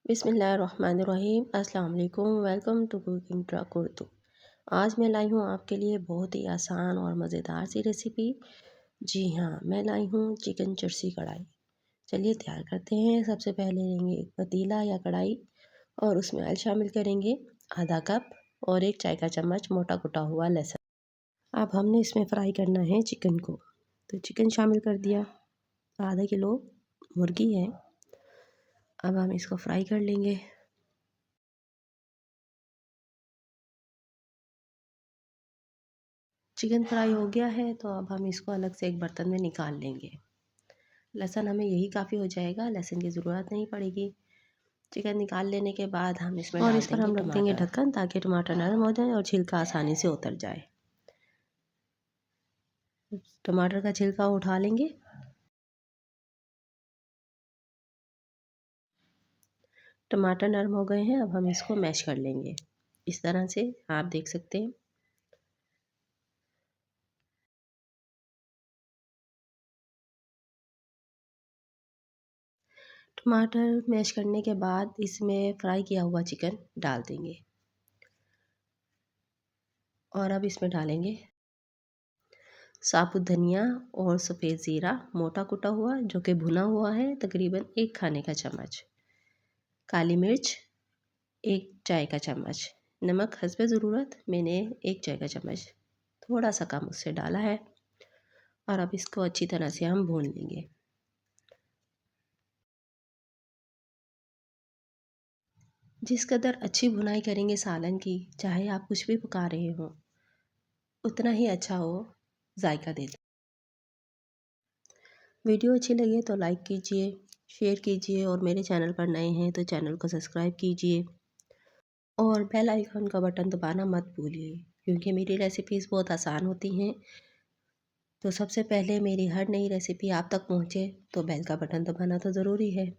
बिस्मिल्लाहिर्रहमानिर्रहीम। अस्सलाम वालेकुम। Welcome to cooking truck Urdu. आज मैं लाई हूँ आपके लिए बहुत ही आसान और मज़ेदार सी रेसिपी। जी हाँ, मैं लाई हूँ चिकन चर्सी कढ़ाई। चलिए तैयार करते हैं। सबसे पहले लेंगे एक पतीला या कढ़ाई और उसमें ऑयल शामिल करेंगे आधा कप और एक चाय का चम्मच मोटा कुटा हुआ लहसुन। अब हमने इसमें फ्राई करना है चिकन को। तो चिकन शामिल कर दिया, आधा किलो मुर्गी है। अब हम इसको फ्राई कर लेंगे। चिकन फ्राई हो गया है तो अब हम इसको अलग से एक बर्तन में निकाल लेंगे। लहसुन हमें यही काफ़ी हो जाएगा, लहसुन की ज़रूरत नहीं पड़ेगी। चिकन निकाल लेने के बाद हम इसमें और इस पर हम रख देंगे ढक्कन ताकि टमाटर नरम हो जाए और छिलका आसानी से उतर जाए। टमाटर का छिलका उठा लेंगे। टमाटर नरम हो गए हैं, अब हम इसको मैश कर लेंगे। इस तरह से आप देख सकते हैं। टमाटर मैश करने के बाद इसमें फ्राई किया हुआ चिकन डाल देंगे और अब इसमें डालेंगे साबुत धनिया और सफ़ेद ज़ीरा मोटा कुटा हुआ जो कि भुना हुआ है, तकरीबन 1 खाने का चम्मच। काली मिर्च 1 चाय का चम्मच। नमक हस्बे ज़रूरत, मैंने 1 चाय का चम्मच थोड़ा सा कम उससे डाला है। और अब इसको अच्छी तरह से हम भून लेंगे। जिस कदर अच्छी भुनाई करेंगे सालन की, चाहे आप कुछ भी पका रहे हो, उतना ही अच्छा हो जायका देता। वीडियो अच्छी लगे तो लाइक कीजिए, शेयर कीजिए और मेरे चैनल पर नए हैं तो चैनल को सब्सक्राइब कीजिए और बेल आइकन का बटन दबाना मत भूलिए, क्योंकि मेरी रेसिपीज़ बहुत आसान होती हैं। तो सबसे पहले मेरी हर नई रेसिपी आप तक पहुंचे तो बेल का बटन दबाना तो ज़रूरी है।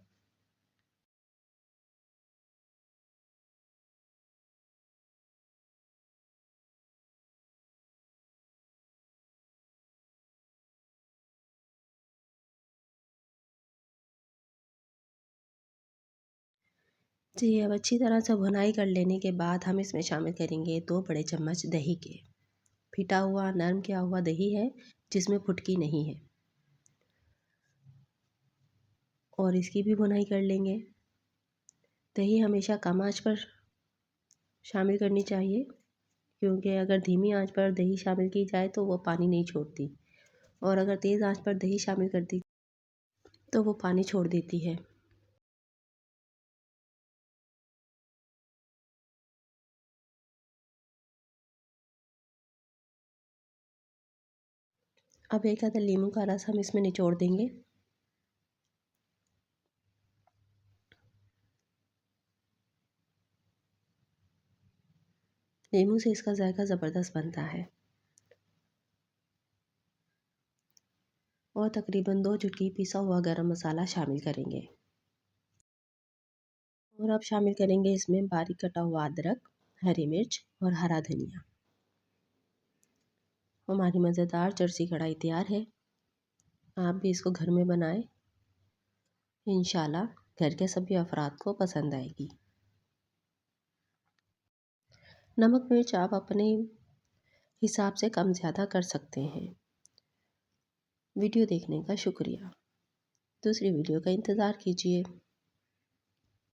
जी, अब अच्छी तरह से भुनाई कर लेने के बाद हम इसमें शामिल करेंगे 2 बड़े चम्मच दही के। फिटा हुआ नरम किया हुआ दही है जिसमें फुटकी नहीं है, और इसकी भी भुनाई कर लेंगे। दही हमेशा कम आंच पर शामिल करनी चाहिए, क्योंकि अगर धीमी आंच पर दही शामिल की जाए तो वो पानी नहीं छोड़ती, और अगर तेज़ आंच पर दही शामिल कर दी तो वो पानी छोड़ देती है। अब एक आधा नींबू का रस हम इसमें निचोड़ देंगे। नींबू से इसका जायका ज़बरदस्त बनता है। और तकरीबन 2 चुटकी पिसा हुआ गरम मसाला शामिल करेंगे। और अब शामिल करेंगे इसमें बारीक कटा हुआ अदरक, हरी मिर्च और हरा धनिया। हमारी मज़ेदार चर्सी कढ़ाई तैयार है। आप भी इसको घर में बनाएं, इंशाल्लाह घर के सभी अफराद को पसंद आएगी। नमक मिर्च आप अपने हिसाब से कम ज़्यादा कर सकते हैं। वीडियो देखने का शुक्रिया। दूसरी वीडियो का इंतज़ार कीजिए।